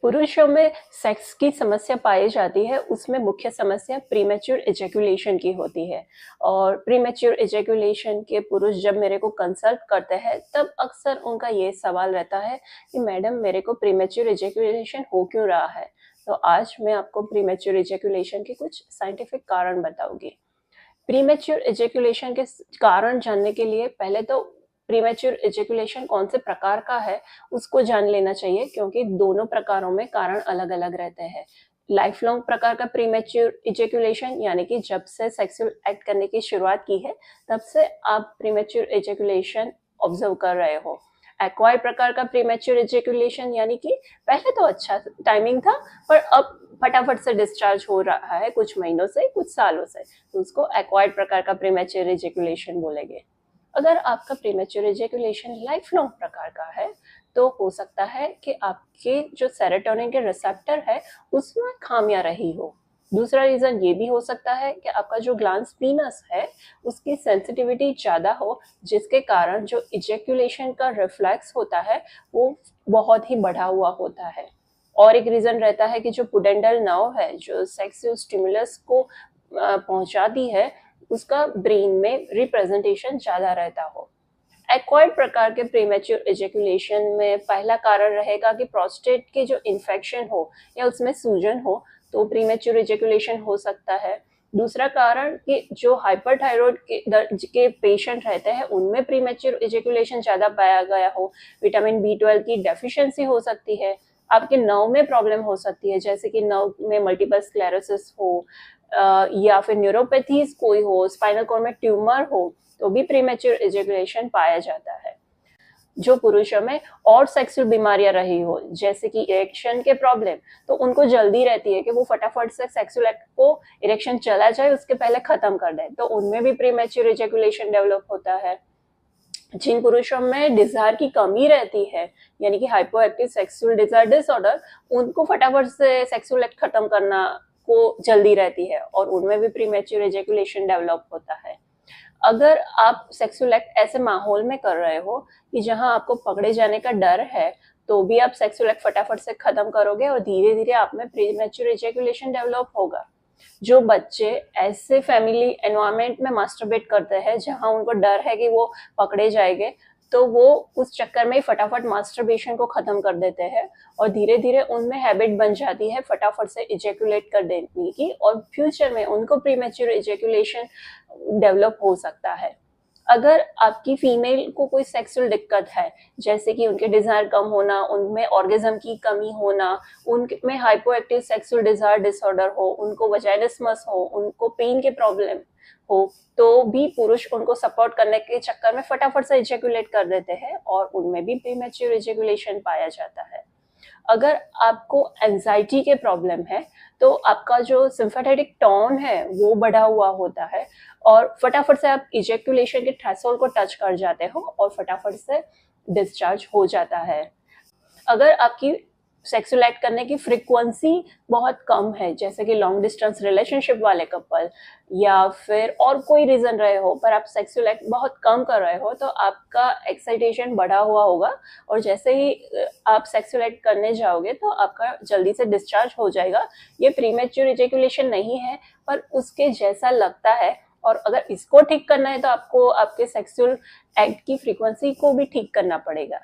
पुरुषों में सेक्स की समस्या पाई जाती है, उसमें मुख्य समस्या प्रीमेच्योर इजैकुलेशन की होती है। और प्रीमेच्योर इजैकुलेशन के पुरुष जब मेरे को कंसल्ट करते हैं, तब अक्सर उनका ये सवाल रहता है कि मैडम मेरे को प्रीमेच्योर इजैकुलेशन हो क्यों रहा है। तो आज मैं आपको प्रीमेच्योर इजैकुलेशन के कुछ साइंटिफिक कारण बताऊंगी। प्रीमेच्योर इजैकुलेशन के कारण जानने के लिए पहले तो प्रीमेच्योर इजैकुलेशन कौन से प्रकार का है उसको जान लेना चाहिए, क्योंकि दोनों प्रकारों में कारण अलग अलग रहते हैं। लाइफ लॉन्ग प्रकार का प्रीमेच्योर इजैकुलेशन यानी कि जब से सेक्सुअल एक्ट करने की शुरुआत की है तब से आप प्रीमेच्योर इजैकुलेशन ऑब्जर्व कर रहे हो। एक्वायर्ड प्रकार का प्रीमेच्योर इजैकुलेशन यानी कि पहले तो अच्छा टाइमिंग था, पर अब फटाफट से डिस्चार्ज हो रहा है कुछ महीनों से कुछ सालों से, तो उसको एक्वायर्ड प्रकार का प्रीमेच्योर इजैकुलेशन बोलेंगे। अगर आपका प्रीमेच्योर इजैकुलेशन लाइफ लॉन्ग प्रकार का है तो हो सकता है कि आपके जो सेरोटोनिन के रिसेप्टर है उसमें खामियां रही हो। दूसरा रीजन ये भी हो सकता है कि आपका जो ग्लैंड पीनस है उसकी सेंसिटिविटी ज़्यादा हो, जिसके कारण जो इजैकुलेशन का रिफ्लेक्स होता है वो बहुत ही बढ़ा हुआ होता है। और एक रीजन रहता है कि जो पुडेंडल नर्व है जो सेक्सुअल स्टिमुलस को पहुंचाती है, उसका ब्रेन में रिप्रेजेंटेशन ज़्यादा रहता हो। एक्वायर्ड प्रकार के प्रीमेच्योर इजैकुलेशन में पहला कारण रहेगा कि प्रोस्टेट के जो इन्फेक्शन हो या उसमें सूजन हो तो प्रीमेच्योर इजैकुलेशन हो सकता है। दूसरा कारण कि जो हाइपरथायरॉइड के पेशेंट रहते हैं उनमें प्रीमेच्योर इजैकुलेशन ज़्यादा पाया गया हो। विटामिन B12 की डेफिशिएंसी हो सकती है। आपके नर्व में प्रॉब्लम हो सकती है, जैसे कि नर्व में मल्टीपल स्क्लेरोसिस हो या फिर न्यूरोपैथीज कोई हो, स्पाइनल कॉर्ड में ट्यूमर हो, तो भी प्रीमेच्योर इजैकुलेशन पाया जाता है। जो पुरुषों में और सेक्सुअल बीमारियां रही हो, जैसे कि इरेक्शन के प्रॉब्लम, तो उनको जल्दी रहती है कि वो फटाफट से सेक्सुअल एक्ट को इरेक्शन चला जाए उसके पहले खत्म कर दे, तो उनमें भी प्रीमेच्योर इजैकुलेशन डेवलप होता है। जिन पुरुषों में डिजायर की कमी रहती है यानी कि हाइपोएक्टिव सेक्सुअल डिजायर डिसऑर्डर, उनको फटाफट से सेक्सुअल एक्ट खत्म करना को जल्दी रहती है और उनमें भी प्रीमेच्योर इजैकुलेशन डेवलप होता है। अगर आप सेक्सुअल एक्ट ऐसे माहौल में कर रहे हो कि जहां आपको पकड़े जाने का डर है, तो भी आप सेक्सुअल एक्ट फटाफट से खत्म करोगे और धीरे धीरे आप में प्रीमेच्योर इजैकुलेशन डेवलप होगा। जो बच्चे ऐसे फैमिली एनवायरनमेंट में मास्टरबेट करते हैं जहां उनको डर है कि वो पकड़े जाएंगे, तो वो उस चक्कर में ही फटाफट मास्टरबेशन को खत्म कर देते हैं और धीरे धीरे उनमें हैबिट बन जाती है फटाफट से इजैकुलेट कर देने की, और फ्यूचर में उनको प्रीमेच्योर इजैकुलेशन डेवलप हो सकता है। अगर आपकी फीमेल को कोई सेक्सुअल दिक्कत है, जैसे कि उनके डिजायर कम होना, उनमें ऑर्गेज्म की कमी होना, उनमें हाइपोएक्टिव सेक्सुअल डिजायर डिसऑर्डर हो, उनको वजाइनिस्मस हो, उनको पेन के प्रॉब्लम हो, तो भी पुरुष उनको सपोर्ट करने के चक्कर में फटाफट से इजैकुलेट कर देते हैं और उनमें भी प्रीमेच्योर इजैकुलेशन पाया जाता है। अगर आपको एंजाइटी के प्रॉब्लम है तो आपका जो सिम्फेथेटिक टोन है वो बढ़ा हुआ होता है और फटाफट से आप इजैकुलेशन के थ्रेशोल्ड को टच कर जाते हो और फटाफट से डिस्चार्ज हो जाता है। अगर आपकी सेक्सुअल एक्ट करने की फ्रीक्वेंसी बहुत कम है, जैसे कि लॉन्ग डिस्टेंस रिलेशनशिप वाले कपल या फिर और कोई रीजन रहे हो, पर आप सेक्सुअल एक्ट बहुत कम कर रहे हो, तो आपका एक्साइटेशन बढ़ा हुआ होगा और जैसे ही आप सेक्सुअल एक्ट करने जाओगे तो आपका जल्दी से डिस्चार्ज हो जाएगा। ये प्रीमेच्योर इजैकुलेशन नहीं है, पर उसके जैसा लगता है। और अगर इसको ठीक करना है तो आपको आपके सेक्सुअल एक्ट की फ्रीक्वेंसी को भी ठीक करना पड़ेगा।